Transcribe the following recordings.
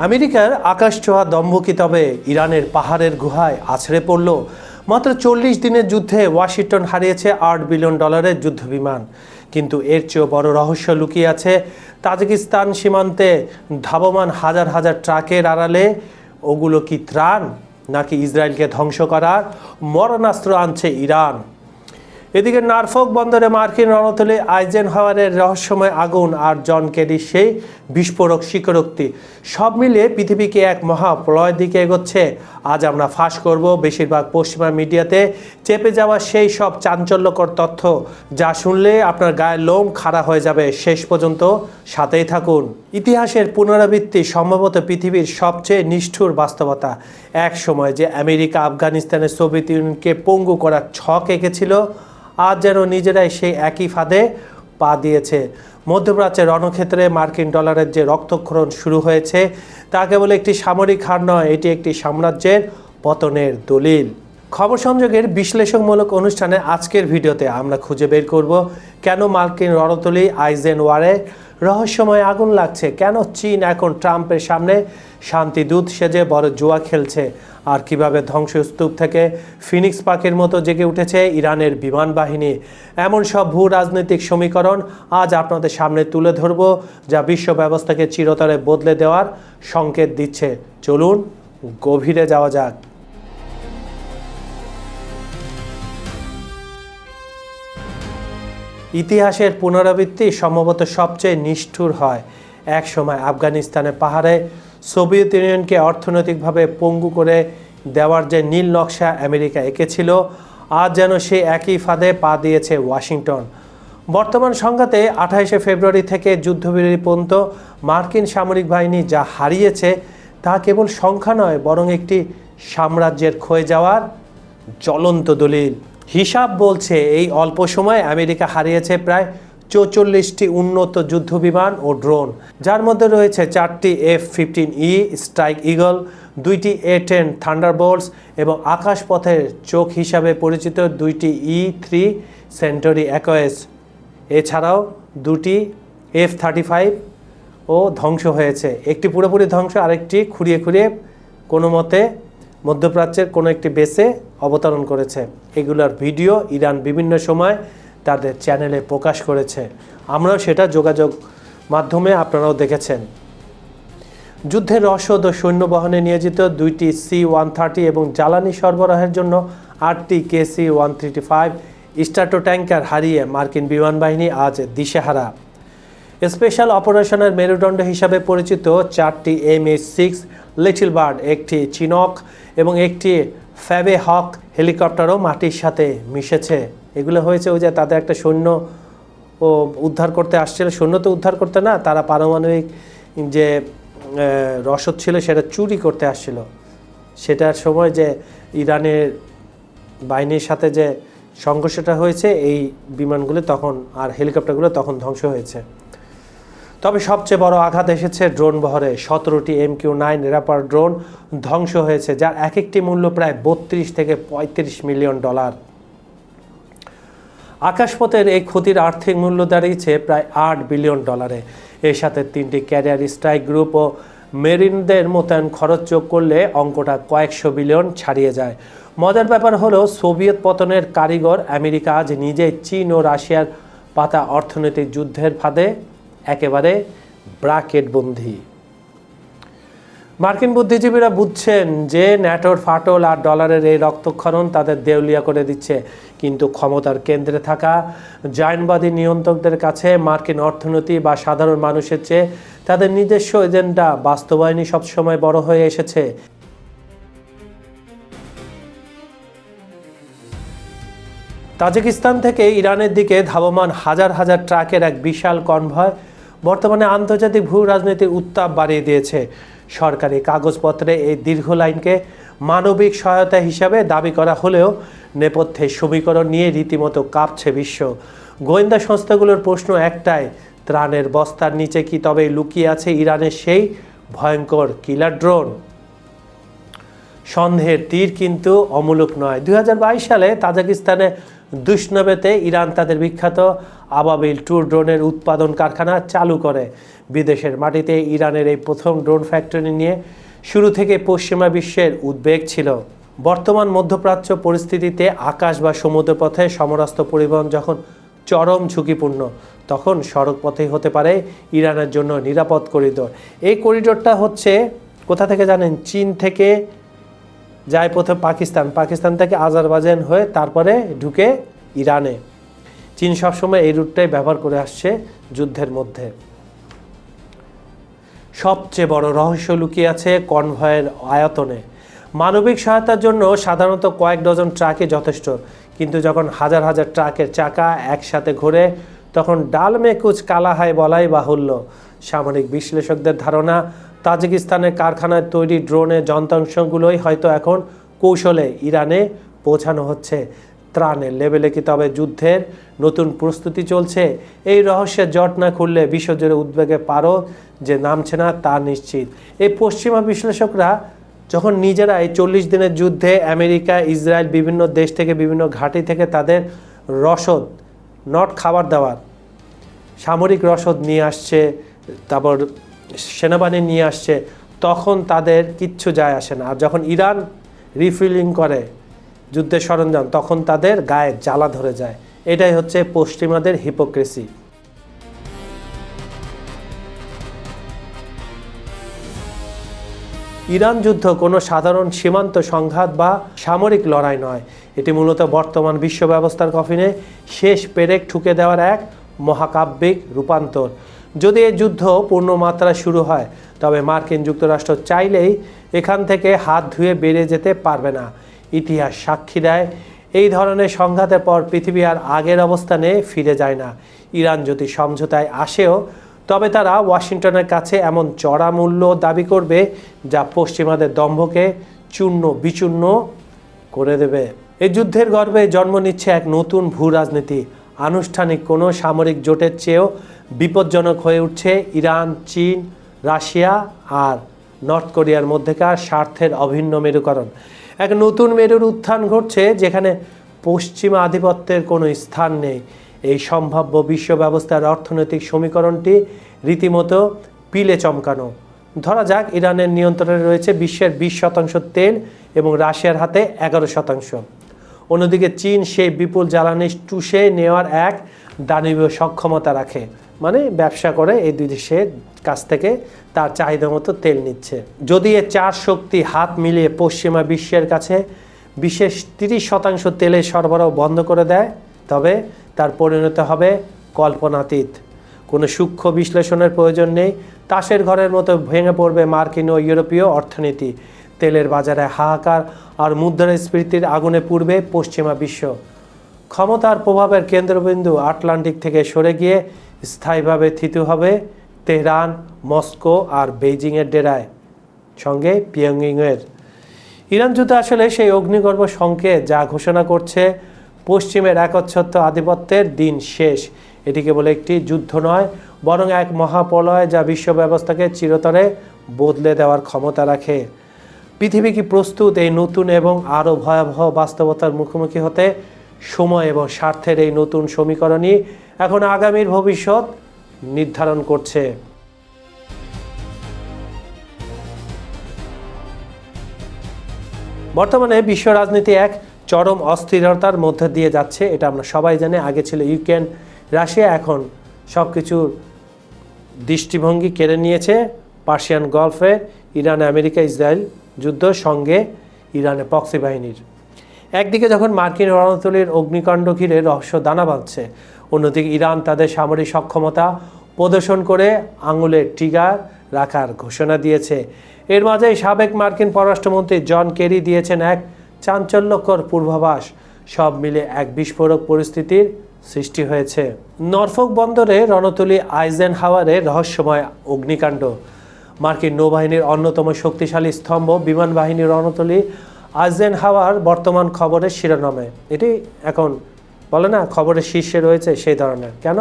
আমেরিকার আকাশছোঁয়া দম্ভ কি তবে ইরানের পাহাড়ের গুহায় আছড়ে পড়ল? মাত্র 40 দিনের যুদ্ধে ওয়াশিংটন হারিয়েছে $8 বিলিয়ন যুদ্ধবিমান। কিন্তু এর চেয়েও বড় রহস্য লুকিয়ে আছে তাজিকিস্তান সীমান্তে ধাবমান হাজার হাজার ট্রাকের আড়ালে। ওগুলো কি ত্রাণ, নাকি ইসরায়েলকে ধ্বংস করার মরণাস্ত্র আনছে ইরান? এদিকে নরফক বন্দরে মার্কিন রণতলে আইজেনহাওয়ারের রহস্যময় আগুন আর জন কেরির সেই বিস্ফোরক স্বীকারোক্তি, সব মিলিয়ে পৃথিবীকে এক মহাপ্রলয়ের দিকে এগোচ্ছে। আজ আমরা ফাঁস করব বেশিরভাগ পশ্চিমা মিডিয়াতে চেপে যাওয়া সেই সব চাঞ্চল্যকর তথ্য, যা শুনলে আপনার গায়ের লোম খাড়া হয়ে যাবে। শেষ পর্যন্ত সাথেই থাকুন। ইতিহাসের পুনরাবৃত্তি সম্ভবত পৃথিবীর সবচেয়ে নিষ্ঠুর বাস্তবতা। এক সময় যে আমেরিকা আফগানিস্তানের সোভিয়েত ইউনিয়নকে পঙ্গু করার ছক এঁকেছিল, আজ যেন নিজেরাই সেই একই ফাঁদে পা দিয়েছে। মধ্যপ্রাচ্যের রণক্ষেত্রে মার্কিন ডলারের যে রক্তক্ষরণ শুরু হয়েছে, তা কেবল একটি সামরিক হার নয়, এটি একটি সাম্রাজ্যের পতনের দলিল। খবর সংযোগের বিশ্লেষণমূলক অনুষ্ঠানে আজকের ভিডিওতে আমরা খুঁজে বের করব কেন মার্কিন রণতলী আইজেনহাওয়ারে রহস্যময় আগুন লাগছে, কেন চীন এখন ট্রাম্পের সামনে শান্তিদূত সেজে বড় জুয়া খেলছে, আর কিভাবে ধ্বংসস্তূপ থেকে ফিনিক্স পাখির মতো জেগে উঠেছে ইরানের বিমান বাহিনী। এমন সব ভূ রাজনৈতিক সমীকরণ আজ আপনাদের সামনে তুলে ধরব, যা বিশ্ব ব্যবস্থাকে চিরতরে বদলে দেওয়ার সংকেত দিচ্ছে। চলুন গভীরে যাওয়া যাক। ইতিহাসের পুনরাবৃত্তি সম্ভবত সবচেয়ে নিষ্ঠুর হয়। এক সময় আফগানিস্তানের পাহাড়ে সোভিয়েত ইউনিয়নকে অর্থনৈতিকভাবে পঙ্গু করে দেওয়ার যে নীল নকশা আমেরিকা এঁকেছিল, আজ যেন সে একই ফাঁদে পা দিয়েছে ওয়াশিংটন। বর্তমান সংঘাতে 28শে ফেব্রুয়ারি থেকে যুদ্ধবিরতি পর্যন্ত মার্কিন সামরিক বাহিনী যা হারিয়েছে, তা কেবল সংখ্যা নয়, বরং একটি সাম্রাজ্যের ক্ষয়ে যাওয়ার জ্বলন্ত দলিল। হিসাব বলছে এই অল্প সময়ে আমেরিকা হারিয়েছে প্রায় 44টি উন্নত যুদ্ধবিমান ও ড্রোন, যার মধ্যে রয়েছে 4টি F-15E স্ট্রাইক ইগল, 2টি A-10 থান্ডারবোল্টস এবং আকাশপথের চোখ হিসাবে পরিচিত 2টি E-3 সেন্টরি অ্যাকোয়েস। এছাড়াও 2টি F-35 ও ধ্বংস হয়েছে। একটি পুরোপুরি ধ্বংস, আরেকটি খুঁড়িয়ে খুঁড়িয়ে কোনো মতে মধ্যপ্রাচ্যের কোনো একটি বেসে অবতরণ করেছে। এগুলোর ভিডিও ইরান বিভিন্ন সময় তাদের চ্যানেলে প্রকাশ করেছে, আমরাও সেটা যোগাযোগ মাধ্যমে আপনারাও দেখেছেন। যুদ্ধের রসদ ও সৈন্য বহনে নিয়োজিত 2টি C-130 এবং জ্বালানি সরবরাহের জন্য 8টি KC-135 স্ট্র্যাটো ট্যাঙ্কার হারিয়ে মার্কিন বিমান বাহিনী আজ দিশেহারা। স্পেশাল অপারেশনের মেরুদণ্ড হিসাবে পরিচিত 4টি MH-6 লিটল বার্ড, একটি চিনক এবং একটি ফ্যাবে হক হেলিকপ্টারও মাটির সাথে মিশেছে। এগুলো হয়েছে ওই যে তাদের একটা সৈন্য ও উদ্ধার করতে আসছিল, সৈন্য তো উদ্ধার করতে না, তারা পারমাণবিক যে রসদ ছিল সেটা চুরি করতে আসছিল। সেটার সময় যে ইরানের বাহিনীর সাথে যে সংঘর্ষটা হয়েছে, এই বিমানগুলো তখন আর হেলিকপ্টারগুলো তখন ধ্বংস হয়েছে। তবে সবচেয়ে বড় আঘাত এসেছে ড্রোন বহরে। 17টি MQ-9 র্যাপার ড্রোন ধ্বংস হয়েছে, যার এক একটি মূল্য প্রায় 32 থেকে 35 মিলিয়ন ডলার। আকাশপথের এই ক্ষতির আর্থিক মূল্য দাঁড়িয়েছে প্রায় $8 বিলিয়ন। এর সাথে 3টি ক্যারিয়ার স্ট্রাইক গ্রুপ ও মেরিনদের মোতায়েন খরচ যোগ করলে অঙ্কটা কয়েকশো বিলিয়ন ছাড়িয়ে যায়। মজার ব্যাপার হলো, সোভিয়েত পতনের কারিগর আমেরিকা আজ নিজেই চীন ও রাশিয়ার পাতা অর্থনৈতিক যুদ্ধের ফাঁদে একেবারে ব্র্যাকেটবন্দি। মার্কিন বুদ্ধিজীবীরা বুঝছেন যে ন্যাটোর ফাটল আর ডলারের এই রক্তক্ষরণ তাদের দেউলিয়া করে দিচ্ছে, কিন্তু ক্ষমতার কেন্দ্রে থাকা জায়নবাদী নিয়ন্ত্রকদের কাছে মার্কিন অর্থনীতি বা সাধারণ মানুষের চেয়ে তাদের নিজস্ব এজেন্ডা বাস্তবায়নই সবসময় বড় হয়ে এসেছে। তাজিকিস্তান থেকে ইরানের দিকে ধাবমান হাজার হাজার ট্রাকের এক বিশাল কনভয় বর্তমানে আন্তর্জাতিক ভূ রাজনীতির উত্তাপ বাড়িয়ে দিয়েছে। সরকারি কাগজপত্রে এই দীর্ঘ লাইনকে মানবিক সহায়তা হিসাবে দাবি করা হলেও নেপথ্যে সমীকরণ নিয়ে রীতিমতো কাঁপছে বিশ্ব। গোয়েন্দা সংস্থাগুলোর প্রশ্ন একটাই, ত্রাণের বস্তার নিচে কি তবে লুকিয়ে আছে ইরানের সেই ভয়ঙ্কর কিলার ড্রোন? সন্দেহের তীর কিন্তু অমূলক নয়। 2022 সালে তাজিকিস্তানে দুশনবেতে ইরান তাদের বিখ্যাত আবাবিল ট্রু ড্রোনের উৎপাদন কারখানা চালু করে। বিদেশের মাটিতে ইরানের এই প্রথম ড্রোন ফ্যাক্টরি নিয়ে শুরু থেকে পশ্চিমা বিশ্বের উদ্বেগ ছিল। বর্তমান মধ্যপ্রাচ্য পরিস্থিতিতে আকাশ বা সমুদ্রপথে সমরাস্ত্র পরিবহন যখন চরম ঝুঁকিপূর্ণ, তখন সড়ক পথেই হতে পারে ইরানের জন্য নিরাপদ করিডোর। এই করিডোরটা হচ্ছে কোথা থেকে জানেন? চীন থেকে যায় প্রথম পাকিস্তান থেকে আজারবাইজান হয়ে তারপরে ঢুকে ইরানে। চীন সবসময় এই রুটটাই ব্যবহার করে আসছে যুদ্ধের মধ্যে। সবচেয়ে বড় রহস্য লুকিয়ে আছে কনভয়ের আয়তনে। মানবিক সহায়তার জন্য সাধারণত কয়েক ডজন ট্রাকই যথেষ্ট, কিন্তু যখন হাজার হাজার ট্রাকের চাকা একসাথে ঘোরে তখন ডাল মে কুচ কালা হয় বলাই বাহুল্য। সামরিক বিশ্লেষকদের ধারণা, তাজিকিস্তানের কারখানায় তৈরি ড্রোনের যন্ত্রাংশগুলোই হয়তো এখন কৌশলে ইরানে পৌঁছানো হচ্ছে। ত্রাণের লেভেলে কি তবে যুদ্ধের নতুন প্রস্তুতি চলছে? এই রহস্যের জট না খুললে বিশ্বজুড়ে উদ্বেগে পারো যে নামছে না তা নিশ্চিত। এই পশ্চিমা বিশ্লেষকরা যখন নিজেরা এই 40 দিনের যুদ্ধে আমেরিকা, ইসরায়েল, বিভিন্ন দেশ থেকে, বিভিন্ন ঘাঁটি থেকে তাদের রসদ, নট খাবার দাবার, সামরিক রসদ নিয়ে আসছে, তারপর সেনাবাহিনী নিয়ে আসছে, তখন তাদের কিচ্ছু যায় আসে না। আর যখন ইরান রিফিলিং করে যুদ্ধের সরঞ্জাম, তখন তাদের গায়ে জ্বালা ধরে যায়। এটাই হচ্ছে পশ্চিমাদের হিপোক্রেসি। ইরান যুদ্ধ কোনো সাধারণ সীমান্ত সংঘাত বা সামরিক লড়াই নয়, এটি মূলত বর্তমান বিশ্ব ব্যবস্থার কফিনে শেষ পেরেক ঠুকে দেওয়ার এক মহাকাব্যিক রূপান্তর। যদি এই যুদ্ধ পূর্ণমাত্রায় শুরু হয়, তবে মার্কিন যুক্তরাষ্ট্র চাইলেই এখান থেকে হাত ধুয়ে বেরিয়ে যেতে পারবে না। ইতিহাস সাক্ষী দেয়, এই ধরনের সংঘাতের পর পৃথিবী আর আগের অবস্থানে ফিরে যায় না। ইরান যদি সমঝোতায় আসেও, তবে তারা ওয়াশিংটনের কাছে এমন চড়া মূল্য দাবি করবে যা পশ্চিমাদের দম্ভকে চূর্ণ বিচূর্ণ করে দেবে। এই যুদ্ধের গর্ভে জন্ম নিচ্ছে এক নতুন ভূ রাজনীতি। আনুষ্ঠানিক কোনো সামরিক জোটের চেয়েও বিপজ্জনক হয়ে উঠছে ইরান, চীন, রাশিয়া আর নর্থ কোরিয়ার মধ্যেকার স্বার্থের অভিন্ন মেরুকরণ। এক নতুন মেরুর উত্থান ঘটছে যেখানে পশ্চিমা আধিপত্যের কোনো স্থান নেই। এই সম্ভাব্য বিশ্ব ব্যবস্থার অর্থনৈতিক সমীকরণটি রীতিমতো পিলে চমকানো। ধরা যাক ইরানের নিয়ন্ত্রণে রয়েছে বিশ্বের 20% তেল এবং রাশিয়ার হাতে 11%। অন্যদিকে চীন সেই বিপুল জ্বালানি চুষে নেওয়ার এক দানবীয় সক্ষমতা রাখে, মানে ব্যবসা করে এই দুই দেশের কাছ থেকে তার চাহিদা মতো তেল নিচ্ছে। যদি এ চার শক্তি হাত মিলিয়ে পশ্চিমা বিশ্বের কাছে বিশেষ 30% তেলের সরবরাহ বন্ধ করে দেয়, তবে তার পরিণতি হবে কল্পনাতীত। কোনো সূক্ষ্ম বিশ্লেষণের প্রয়োজন নেই, তাসের ঘরের মতো ভেঙে পড়বে মার্কিন ও ইউরোপীয় অর্থনীতি। তেলের বাজারে হাহাকার আর মুদ্রাস্ফীতির আগুনে পুড়বে পশ্চিমা বিশ্ব। ক্ষমতার প্রভাবের কেন্দ্রবিন্দু আটলান্টিক থেকে সরে গিয়ে স্থায়ীভাবে থিতু হবে তেহরান, মস্কো আর বেইজিংয়ের ডেরায়, সঙ্গে পিয়ংইংয়ের। ইরান যুদ্ধ আসলে সেই অগ্নিগর্ভ সংকেত যা ঘোষণা করছে পশ্চিমের একচ্ছত্র আধিপত্যের দিন শেষ। এটি কেবল একটি যুদ্ধ নয়, বরং এক মহাপ্রলয় যা বিশ্ব ব্যবস্থাকে চিরতরে বদলে দেওয়ার ক্ষমতা রাখে। পৃথিবী কি প্রস্তুত এই নতুন এবং আরও ভয়াবহ বাস্তবতার মুখোমুখি হতে? সময় এবং স্বার্থের এই নতুন সমীকরণই এখন আগামীর ভবিষ্যৎ নির্ধারণ করছে। বর্তমানে বিশ্ব রাজনীতি এক চরম অস্থিরতার মধ্যে দিয়ে যাচ্ছে, এটা আমরা সবাই জানি। আগে ছিল ইউক্রেন, রাশিয়া, এখন সব কিছুর দৃষ্টিভঙ্গি কেড়ে নিয়েছে পার্সিয়ান গলফে ইরান, আমেরিকা, ইসরায়েল যুদ্ধ, সঙ্গে ইরানের প্রক্সি বাহিনীর। একদিকে যখন মার্কিন রণতরীর অগ্নিকাণ্ড ঘিরে রহস্য দানা বাঁধছে, অন্যদিকে ইরান তাদের সামরিক সক্ষমতা প্রদর্শন করে আঙুলে ট্রিগার রাখার ঘোষণা দিয়েছে। এর মাঝেই সাবেক মার্কিন পররাষ্ট্রমন্ত্রী জন কেরি দিয়েছেন এক চাঞ্চল্যকর পূর্বাভাস। সব মিলে এক বিস্ফোরক পরিস্থিতির সৃষ্টি হয়েছে। নরফোক বন্দরে রণতরী আইজেনহাওয়ারের রহস্যময় অগ্নিকাণ্ড। মার্কিন নৌবাহিনীর অন্যতম শক্তিশালী স্তম্ভ বিমান বাহিনীর রণতরী আইজেনহাওয়ার বর্তমান খবরের শিরোনামে। এটি এখন বলে না খবরের শীর্ষে রয়েছে, সেই ধরনের। কেন?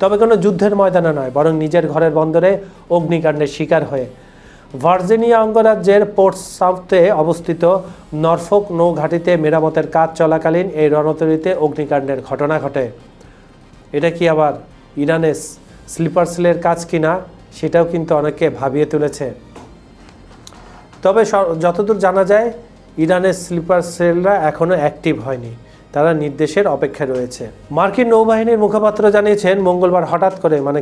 তবে কোনো যুদ্ধের ময়দানে নয়, বরং নিজের ঘরের বন্দরে অগ্নিকাণ্ডের শিকার হয়ে। ভার্জিনিয়া অঙ্গরাজ্যের পোর্ট সাউথে অবস্থিত নরফোক নৌঘাঁটিতে মেরামতের কাজ চলাকালীন এই রণতরীতে অগ্নিকাণ্ডের ঘটনা ঘটে। এটা কি আবার ইরানের স্লিপার সেলের কাজ কিনা সেটাও কিন্তু অনেকে ভাবিয়ে তুলেছে। তবে যতদূর জানা যায় ইরানের স্লিপার সেলরা এখনও অ্যাক্টিভ হয়নি, তারা নির্দেশের অপেক্ষায় রয়েছে। মার্কিন নৌবাহিনীর মুখপাত্র জানিয়েছেন মঙ্গলবার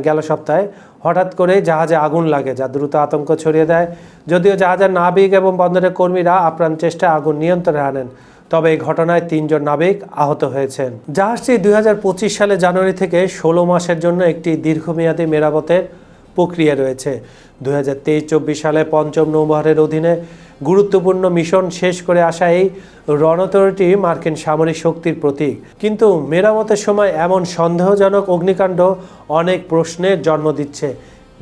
গেল সপ্তাহে হঠাৎ করে জাহাজে আগুন লাগে, যা দ্রুত আতঙ্ক ছড়িয়ে দেয়। যদিও জাহাজের নাবিক এবং বন্দরের কর্মীরা আপ্রাণ চেষ্টায় আগুন নিয়ন্ত্রণে আনেন, তবে এই ঘটনায় 3 জন নাবিক আহত হয়েছেন। জাহাজটি 2025 সালে জানুয়ারি থেকে 16 মাসের জন্য একটি দীর্ঘমেয়াদী মেরামতের প্রক্রিয়া রয়েছে। 2023-24 সালে পঞ্চম নৌবহরের অধীনে গুরুত্বপূর্ণ মিশন শেষ করে আসা এই রণতরীটি মার্কিন সামরিক শক্তির প্রতীক। কিন্তু মেরামতের সময় এমন সন্দেহজনক অগ্নিকাণ্ড অনেক প্রশ্নের জন্ম দিচ্ছে।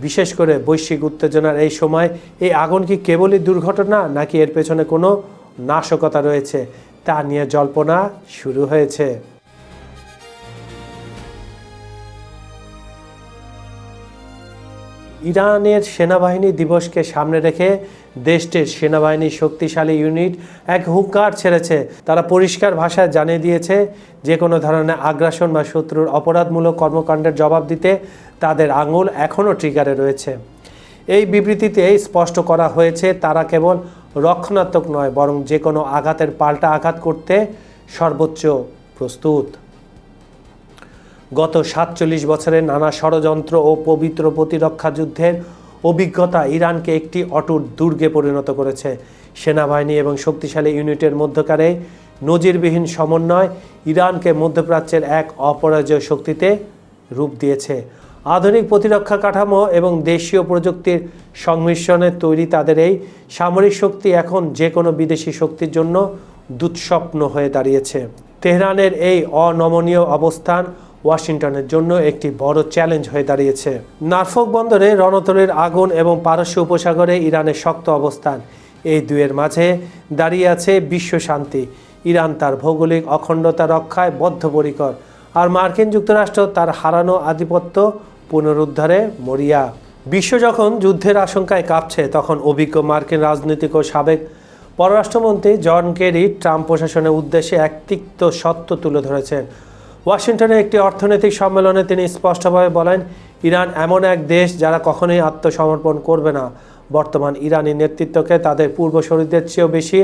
বিশেষ করে বৈশ্বিক উত্তেজনার এই সময় এই আগুন কি কেবলই দুর্ঘটনা, নাকি এর পেছনে কোনো নাশকতা রয়েছে, তা নিয়ে জল্পনা শুরু হয়েছে। ইরানের সেনাবাহিনী দিবসকে সামনে রেখে দেশটির সেনাবাহিনীর শক্তিশালী ইউনিট এক হুঙ্কার ছেড়েছে। তারা পরিষ্কার ভাষায় জানিয়ে দিয়েছে যে কোনো ধরনের আগ্রাসন বা শত্রুর অপরাধমূলক কর্মকাণ্ডের জবাব দিতে তাদের আঙুল এখনও ট্রিগারে রয়েছে। এই বিবৃতিতে স্পষ্ট করা হয়েছে তারা কেবল রক্ষণাত্মক নয়, বরং যে কোনো আঘাতের পাল্টা আঘাত করতে সর্বোচ্চ প্রস্তুত। গত 47 বছরের নানা ষড়যন্ত্র ও পবিত্র প্রতিরক্ষা যুদ্ধের অভিজ্ঞতা ইরানকে একটি অটুট দুর্গে পরিণত করেছে। সেনাবাহিনী এবং শক্তিশালী ইউনিটের মধ্যকার এই নজিরবিহীন সমন্বয় ইরানকে মধ্যপ্রাচ্যের এক অপরাজেয় শক্তিতে রূপ দিয়েছে। আধুনিক প্রতিরক্ষা কাঠামো এবং দেশীয় প্রযুক্তির সংমিশ্রণে তৈরি তাদের এই সামরিক শক্তি এখন যে কোনো বিদেশি শক্তির জন্য দুঃস্বপ্ন হয়ে দাঁড়িয়েছে। তেহরানের এই অনমনীয় অবস্থান ওয়াশিংটনের জন্য একটি বড় চ্যালেঞ্জ হয়ে দাঁড়িয়েছে। নরফোক বন্দরে রণতরীর আগুন এবং পারস্য উপসাগরে ইরানের শক্ত অবস্থান, এই দুয়ের মাঝে দাঁড়িয়ে আছে বিশ্ব শান্তি। ইরান তার ভৌগোলিক অখণ্ডতা রক্ষায় বদ্ধপরিকর, আর মার্কিন যুক্তরাষ্ট্র তার হারানো আধিপত্য পুনরুদ্ধারে মরিয়া। বিশ্ব যখন যুদ্ধের আশঙ্কায় কাঁপছে, তখন অভিজ্ঞ মার্কিন রাজনীতিক ও সাবেক পররাষ্ট্রমন্ত্রী জন কেরি ট্রাম্প প্রশাসনের উদ্দেশ্যে এক তিক্ত সত্য তুলে ধরেছেন। ওয়াশিংটনে একটি অর্থনৈতিক সম্মেলনে তিনি স্পষ্টভাবে বলেন, ইরান এমন এক দেশ যারা কখনোই আত্মসমর্পণ করবে না। বর্তমান ইরানি নেতৃত্বকে তাদের পূর্বসূরিদের চেয়েও বেশি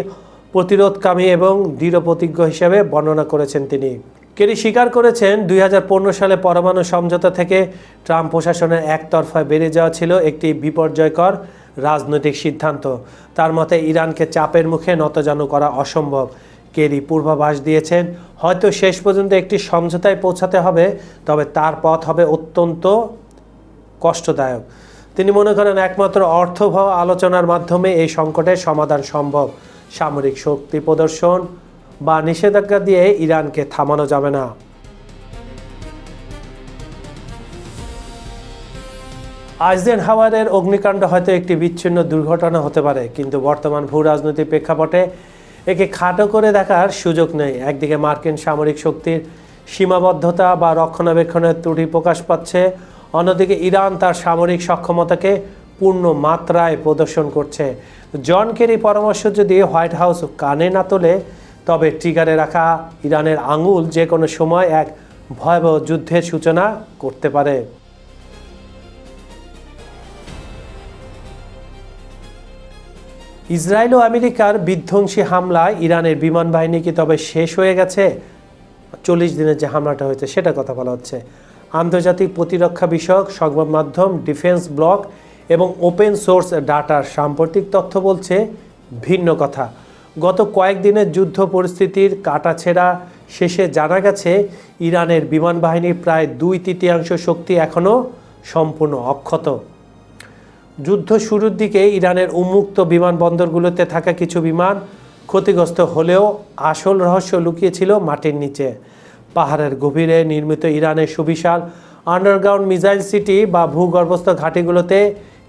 প্রতিরোধকামী এবং দৃঢ়প্রতিজ্ঞ হিসেবে বর্ণনা করেছেন তিনি। কেরি স্বীকার করেছেন 2015 সালে পরমাণু সমঝোতা থেকে ট্রাম্প প্রশাসনের একতরফায় বেড়ে যাওয়া ছিল একটি বিপর্যয়কর রাজনৈতিক সিদ্ধান্ত। তার মতে ইরানকে চাপের মুখে নতজানু করা অসম্ভব। কেরি পূর্বাভাস দিয়েছেন হয়তো শেষ পর্যন্ত একটি সমঝোতায় পৌঁছাতে হবে, তবে তার পথ হবে অত্যন্ত কষ্টদায়ক। তিনি মনে করেন একমাত্র অর্থবহ আলোচনার মাধ্যমে এই সংকটের সমাধান সম্ভব। সামরিক শক্তি প্রদর্শন বা নিষেধাজ্ঞা দিয়ে ইরানকে থামানো যাবে না। আইজেনহাওয়ারের অগ্নিকাণ্ড হয়তো একটি বিচ্ছিন্ন দুর্ঘটনা হতে পারে, কিন্তু বর্তমান ভূ রাজনৈতিক প্রেক্ষাপটে একে খাটো করে দেখার সুযোগ নেই। একদিকে মার্কিন সামরিক শক্তির সীমাবদ্ধতা বা রক্ষণাবেক্ষণের ত্রুটি প্রকাশ পাচ্ছে, অন্যদিকে ইরান তার সামরিক সক্ষমতাকে পূর্ণ মাত্রায় প্রদর্শন করছে। জন কেরি পরামর্শ যদি হোয়াইট হাউস কানে না তোলে, তবে ট্রিগারে রাখা ইরানের আঙুল যে কোনো সময় এক ভয়াবহ যুদ্ধের সূচনা করতে পারে। ইসরায়েল ও আমেরিকার বিধ্বংসী হামলায় ইরানের বিমান বাহিনী কি তবে শেষ হয়ে গেছে? 40 দিনের যে হামলাটা হয়েছে সেটা কথা বলা হচ্ছে। আন্তর্জাতিক প্রতিরক্ষা বিষয়ক সংবাদ মাধ্যম ডিফেন্স ব্লক এবং ওপেন সোর্স ডাটার সাম্প্রতিক তথ্য বলছে ভিন্ন কথা। গত কয়েকদিনের যুদ্ধ পরিস্থিতির কাটাছেঁড়া শেষে জানা গেছে ইরানের বিমান বাহিনীর প্রায় 2/3 শক্তি এখনও সম্পূর্ণ অক্ষত। যুদ্ধ শুরুর দিকে ইরানের উন্মুক্ত বিমানবন্দরগুলোতে থাকা কিছু বিমান ক্ষতিগ্রস্ত হলেও আসল রহস্য লুকিয়েছিল মাটির নিচে। পাহাড়ের গভীরে নির্মিত ইরানের সুবিশাল আন্ডারগ্রাউন্ড মিসাইল সিটি বা ভূগর্ভস্থ ঘাঁটিগুলোতে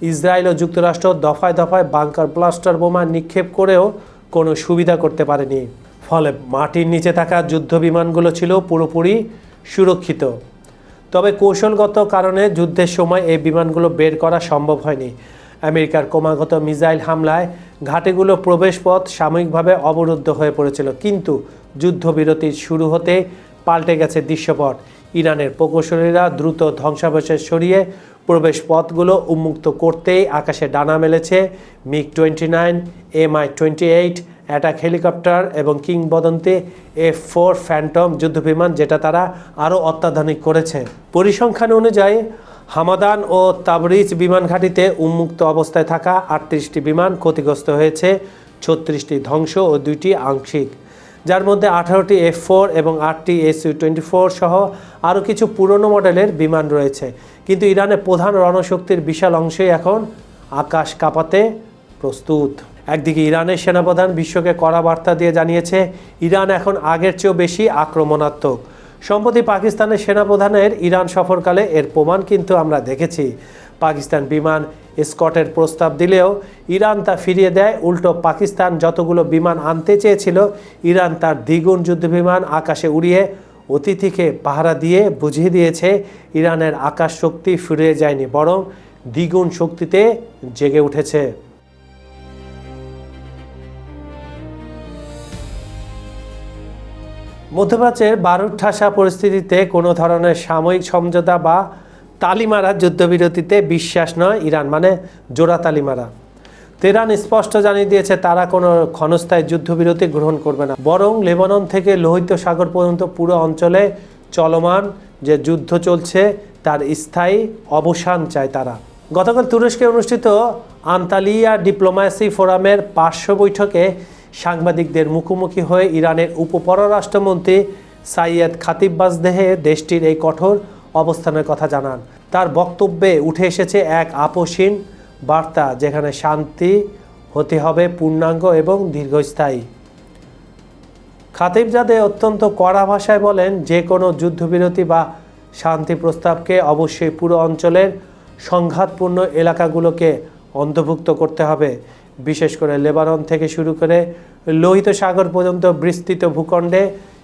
ইসরায়েল ও যুক্তরাষ্ট্র দফায় দফায় বাংকার ব্লাস্টার বোমা নিক্ষেপ করেও কোনো সুবিধা করতে পারেনি। ফলে মাটির নিচে থাকা যুদ্ধ বিমানগুলো ছিল পুরোপুরি সুরক্ষিত। তবে কৌশলগত কারণে যুদ্ধের সময় এই বিমানগুলো বের করা সম্ভব হয়নি। আমেরিকার ক্রমাগত মিসাইল হামলায় ঘাঁটিগুলো প্রবেশপথ সাময়িকভাবে অবরুদ্ধ হয়ে পড়েছিল, কিন্তু যুদ্ধবিরতি শুরু হতে পাল্টে গেছে দৃশ্যপট। ইরানের প্রকৌশলীরা দ্রুত ধ্বংসাবশেষ সরিয়ে প্রবেশপথগুলো উন্মুক্ত করতেই আকাশে ডানা মেলেছে MiG-29, Mi-28 অ্যাটাক হেলিকপ্টার এবং কিংবদন্তি F-4 ফ্যান্টম যুদ্ধবিমান, যেটা তারা আরও অত্যাধুনিক করেছে। পরিসংখ্যান অনুযায়ী হামাদান ও তাবরিজ বিমান ঘাঁটিতে উন্মুক্ত অবস্থায় থাকা 38টি বিমান ক্ষতিগ্রস্ত হয়েছে, 36টি ধ্বংস ও 2টি আংশিক, যার মধ্যে 18টি F-4 এবং 8টি Su-24 সহ আরও কিছু পুরনো মডেলের বিমান রয়েছে। কিন্তু ইরানের প্রধান রণশক্তির বিশাল অংশই এখন আকাশ কাঁপাতে প্রস্তুত। একদিকে ইরানের সেনাপ্রধান বিশ্বকে কড়া বার্তা দিয়ে জানিয়েছে ইরান এখন আগের চেয়েও বেশি আক্রমণাত্মক। সম্প্রতি পাকিস্তানের সেনাপ্রধানের ইরান সফরকালে এর প্রমাণ কিন্তু আমরা দেখেছি। পাকিস্তান বিমান স্কটের প্রস্তাব দিলেও ইরান তা ফিরিয়ে দেয়। উল্টো পাকিস্তান যতগুলো বিমান আনতে চেয়েছিল, ইরান তার দ্বিগুণ যুদ্ধবিমান আকাশে উড়িয়ে অতিথিকে পাহারা দিয়ে বুঝিয়ে দিয়েছে ইরানের আকাশ শক্তি ফিরে যায়নি, বরং দ্বিগুণ শক্তিতে জেগে উঠেছে। মধ্যপ্রাচ্যের বারুদ ঠাসা পরিস্থিতিতে কোনো ধরনের সাময়িক সমঝোতা বা তালিমারা যুদ্ধবিরতিতে বিশ্বাস নয় ইরান, মানে জোড়া তালিমারা। তেহরান স্পষ্ট জানিয়ে দিয়েছে তারা কোনো ক্ষণস্থায়ী যুদ্ধবিরতি গ্রহণ করবে না, বরং লেবানন থেকে লোহিত সাগর পর্যন্ত পুরো অঞ্চলে চলমান যে যুদ্ধ চলছে তার স্থায়ী অবসান চায় তারা। গতকাল তুরস্কে অনুষ্ঠিত আন্তালিয়া ডিপ্লোম্যাসি ফোরামের পার্শ্ব বৈঠকে সাংবাদিকদের মুখোমুখি হয়ে ইরানের উপপররাষ্ট্রমন্ত্রী সাইয়েদ খাতিববাজদেহ দেশটির এই কঠোর অবস্থানের কথা জানান। তার বক্তব্যে উঠে এসেছে এক আপোষহীন বার্তা, যেখানে শান্তি হতে হবে পূর্ণাঙ্গ এবং দীর্ঘস্থায়ী। খাতিবজাদে অত্যন্ত কড়া ভাষায় বলেন, যে কোনো যুদ্ধবিরতি বা শান্তি প্রস্তাবকে অবশ্যই পুরো অঞ্চলের সংঘাতপূর্ণ এলাকাগুলোকে অন্তর্ভুক্ত করতে হবে, বিশেষ করে লেবানন থেকে শুরু করে লোহিত সাগর পর্যন্ত বিস্তৃত ভূখণ্ডে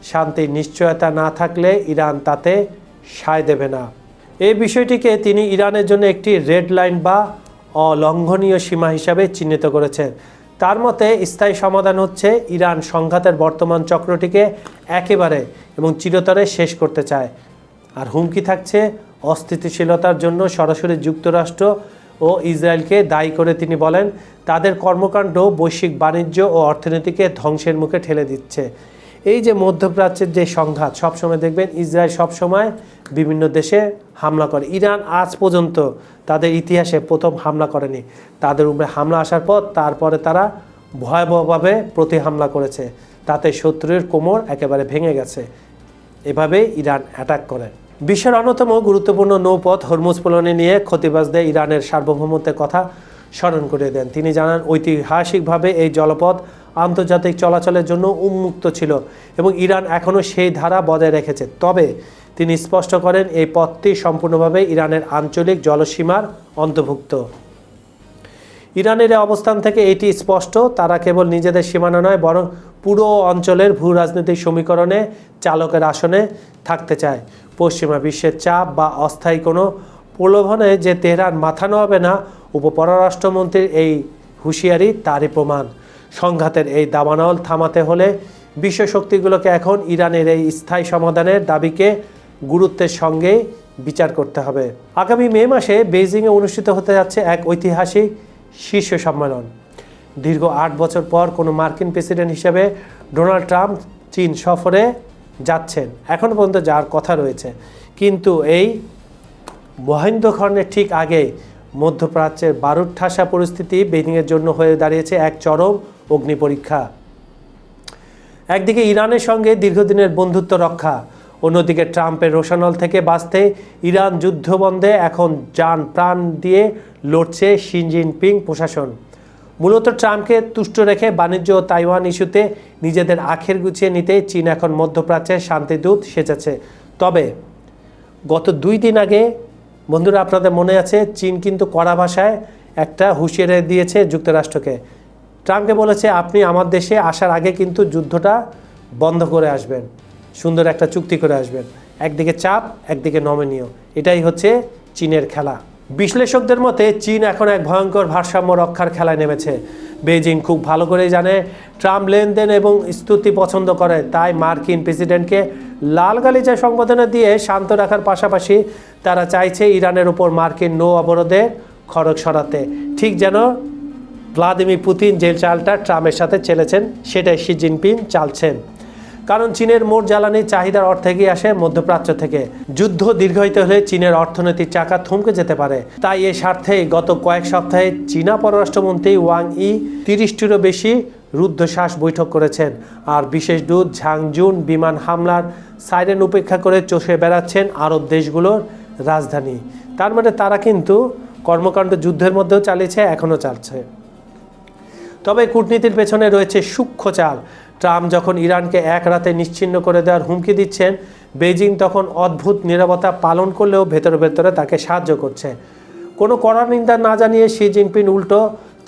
শান্তির নিশ্চয়তা না থাকলে ইরান তাতে সায় দেবে না। এই বিষয়টিকে তিনি ইরানের জন্য একটি রেড লাইন বা অলঙ্ঘনীয় সীমা হিসাবে চিহ্নিত করেছেন। তার মতে স্থায়ী সমাধান হচ্ছে ইরান সংঘাতের বর্তমান চক্রটিকে একেবারে এবং চিরতরে শেষ করতে চায়। আর হুমকি থাকছে অস্থিতিশীলতার জন্য সরাসরি যুক্তরাষ্ট্র ও ইসরায়েলকে দায়ী করে তিনি বলেন, তাদের কর্মকাণ্ড বৈশ্বিক বাণিজ্য ও অর্থনীতিকে ধ্বংসের মুখে ঠেলে দিচ্ছে। এই যে মধ্যপ্রাচ্যের যে সংঘাত, সবসময় দেখবেন ইসরায়েল সবসময় বিভিন্ন দেশে হামলা করে। ইরান আজ পর্যন্ত তাদের ইতিহাসে প্রথম হামলা করেনি। তাদের উপরে হামলা আসার পর তারপরে তারা ভয়াবহভাবে প্রতি হামলা করেছে, তাতে শত্রুর কোমর একেবারে ভেঙে গেছে। এভাবে ইরান অ্যাটাক করে। বিশ্বের অন্যতম গুরুত্বপূর্ণ নৌপথ হরমুজ প্রণালী নিয়ে খতিবাজদের ইরানের সার্বভৌমত্বের কথা স্মরণ করে দেন। তিনি জানান, ঐতিহাসিকভাবে এই জলপথ আন্তর্জাতিক চলাচলের জন্য উন্মুক্ত ছিল এবং ইরান এখনও সেই ধারা বজায় রেখেছে। তবে তিনি স্পষ্ট করেন, এই পথটি সম্পূর্ণভাবে ইরানের আঞ্চলিক জলসীমার অন্তর্ভুক্ত। ইরানের এই অবস্থান থেকে এটি স্পষ্ট, তারা কেবল নিজেদের সীমানা নয়, বরং পুরো অঞ্চলের ভূ রাজনৈতিক সমীকরণে চালকের আসনে থাকতে চায়। পশ্চিমা বিশ্বের চাপ বা অস্থায়ী কোনো প্রলোভনে যে তেহরান মাথা নোয়াবে না, উপপররাষ্ট্রমন্ত্রীর এই হুঁশিয়ারি তারই প্রমাণ। সংঘাতের এই দাবানল থামাতে হলে বিশ্ব শক্তিগুলোকে এখন ইরানের এই স্থায়ী সমাধানের দাবিকে গুরুত্বের সঙ্গে বিচার করতে হবে। আগামী মে মাসে বেইজিংয়ে অনুষ্ঠিত হতে যাচ্ছে এক ঐতিহাসিক শীর্ষ সম্মেলন। দীর্ঘ 8 বছর পর কোনো মার্কিন প্রেসিডেন্ট হিসেবে ডোনাল্ড ট্রাম্প চীন সফরে যাচ্ছেন, এখনও পর্যন্ত যাওয়ার কথা রয়েছে। কিন্তু এই মহেন্দ্রক্ষণের ঠিক আগে মধ্যপ্রাচ্যের বারুদ ঠাসা পরিস্থিতি বেইজিংয়ের জন্য হয়ে দাঁড়িয়েছে এক চরম অগ্নিপরীক্ষা। একদিকে ইরানের সঙ্গে দীর্ঘদিনের বন্ধুত্ব রক্ষা, অন্যদিকে ট্রাম্পের রোষানল থেকে বাঁচতে ইরান যুদ্ধবন্ধে এখন জান প্রাণ দিয়ে লড়ছে শি জিনপিং প্রশাসন। মূলত ট্রাম্পকে তুষ্ট রেখে বাণিজ্য ও তাইওয়ান ইস্যুতে নিজেদের আখের গুছিয়ে নিতে চীন এখন মধ্যপ্রাচ্যের শান্তিদূত সেজেছে। তবে গত 2 দিন আগে বন্ধুরা, আপনাদের মনে আছে, চীন কিন্তু কড়া ভাষায় একটা হুঁশিয়ারি দিয়েছে যুক্তরাষ্ট্রকে। ট্রাম্পকে বলেছে, আপনি আমার দেশে আসার আগে কিন্তু যুদ্ধটা বন্ধ করে আসবেন, সুন্দর একটা চুক্তি করে আসবেন। একদিকে চাপ, একদিকে নমনীয়, এটাই হচ্ছে চীনের খেলা। বিশ্লেষকদের মতে চীন এখন এক ভয়ঙ্কর ভারসাম্য রক্ষার খেলায় নেমেছে। বেইজিং খুব ভালো করেই জানে ট্রাম্প লেনদেন এবং স্তুতি পছন্দ করে, তাই মার্কিন প্রেসিডেন্টকে লাল গালিচা সংবোধনা দিয়ে শান্ত রাখার পাশাপাশি তারা চাইছে ইরানের উপর মার্কিন নৌ অবরোধের খড়গ সরাতে। ঠিক যেন ভ্লাদিমির পুতিন যে চালটা ট্রাম্পের সাথে চেলেছেন সেটাই শি জিনপিং চালছেন। কারণ চীনের মোট জ্বালানির চাহিদার অর্থ এগিয়ে আসে মধ্যপ্রাচ্য থেকে। যুদ্ধ দীর্ঘায়িত হলে চীনের অর্থনৈতিক চাকা থমকে যেতে পারে। তাই এ স্বার্থেই গত কয়েক সপ্তাহে চীনা পররাষ্ট্রমন্ত্রী ওয়াং ই 30টিরও বেশি রুদ্ধশ্বাস বৈঠক করেছেন। আর বিশেষ দূত ঝাং জুন বিমান হামলার সাইরেন উপেক্ষা করে চষে বেড়াচ্ছেন আরব দেশগুলোর রাজধানী। তার মানে তারা কিন্তু কর্মকাণ্ড যুদ্ধের মধ্যেও চালিয়েছে, এখনও চালছে। তবে কূটনীতির পেছনে রয়েছে সূক্ষ্ম চাল। ট্রাম্প যখন ইরানকে এক রাতে নিশ্চিহ্ন করে দেওয়ার হুমকি দিচ্ছেন, বেইজিং তখন অদ্ভুত নীরবতা পালন করলেও ভেতরে ভেতরে তাকে সাহায্য করছে। কোনো কড়া নিন্দা না জানিয়ে শি জিনপিং উল্টো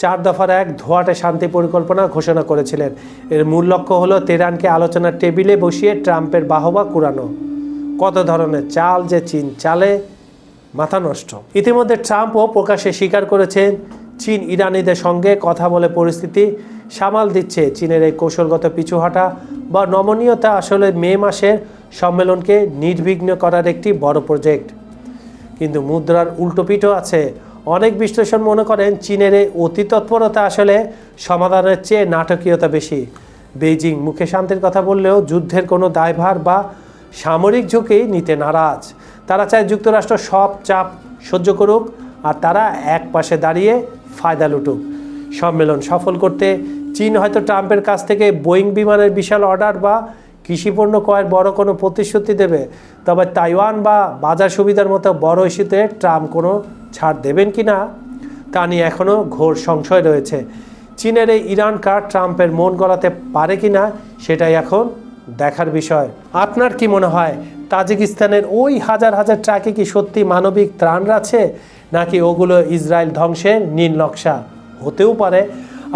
4 দফার এক ধোঁয়াটে শান্তি পরিকল্পনা ঘোষণা করেছিলেন। এর মূল লক্ষ্য হলো তেহরানকে আলোচনার টেবিলে বসিয়ে ট্রাম্পের বাহবা কুড়ানো। কত ধরনের চাল যে চীন চালে, মাথা নষ্ট। ইতিমধ্যে ট্রাম্পও প্রকাশ্যে স্বীকার করেছেন চীন ইরানিদের সঙ্গে কথা বলে পরিস্থিতি সামাল দিচ্ছে। চীনের এই কৌশলগত পিছুহাঁটা বা নমনীয়তা আসলে মে মাসের সম্মেলনকে নির্বিঘ্ন করার একটি বড় প্রজেক্ট। কিন্তু মুদ্রার উল্টোপিঠও আছে। অনেক বিশ্লেষণ মনে করেন চীনের এই অতি তৎপরতা আসলে সমাধানের চেয়ে নাটকীয়তা বেশি। বেইজিং মুখে শান্তির কথা বললেও যুদ্ধের কোনো দায়ভার বা সামরিক ঝুঁকি নিতে নারাজ। তারা চায় যুক্তরাষ্ট্র সব চাপ সহ্য করুক আর তারা এক পাশে দাঁড়িয়ে ফায়দা লুটুক। সম্মেলন সফল করতে চীন হয়তো ট্রাম্পের কাছ থেকে বোয়িং বিমানের বিশাল অর্ডার বা কৃষিপণ্য ক্রয়ের বড় কোনো প্রতিশ্রুতি দেবে। তবে তাইওয়ান বা বাজার সুবিধার মতো বড় ইস্যুতে ট্রাম্প কোনো ছাড় দেবেন কি না তা নিয়ে এখনও ঘোর সংশয় রয়েছে। চীনের এই ইরান কার্ড ট্রাম্পের মন গলাতে পারে কি না সেটাই এখন দেখার বিষয়। আপনার কি মনে হয় তাজিকিস্তানের ওই হাজার হাজার ট্রাকে কি সত্যি মানবিক ত্রাণ আছে, নাকি ওগুলো ইসরায়েল ধ্বংসের নীল নকশা? হতেও পারে।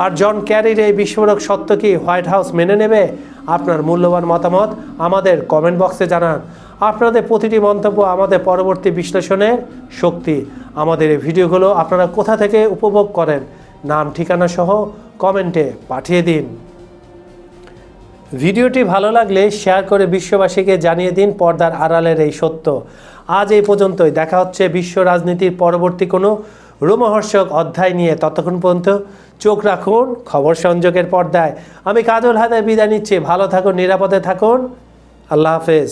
আর জন ক্যারির এই বিস্ফোরক সত্য কি হোয়াইট হাউস মেনে নেবে? আপনার মূল্যবান মতামত আমাদের কমেন্ট বক্সে জানান। আপনাদের প্রতিটি মন্তব্য আমাদের পরবর্তী বিশ্লেষণের শক্তি। আমাদের এই ভিডিওগুলো আপনারা কোথা থেকে উপভোগ করেন, নাম ঠিকানা সহ কমেন্টে পাঠিয়ে দিন। ভিডিওটি ভালো লাগলে শেয়ার করে বিশ্ববাসীকে জানিয়ে দিন পর্দার আড়ালের এই সত্য। আজ এই পর্যন্তই। দেখা হচ্ছে বিশ্ব রাজনীতির পরবর্তী কোনো রোমহর্ষক অধ্যায় নিয়ে। ততক্ষণ পর্যন্ত চোখ রাখুন খবর সংযোগের পর্দায়। আমি কাজল হায়দার বিদায় নিচ্ছি। ভালো থাকুন, নিরাপদে থাকুন। আল্লাহ হাফেজ।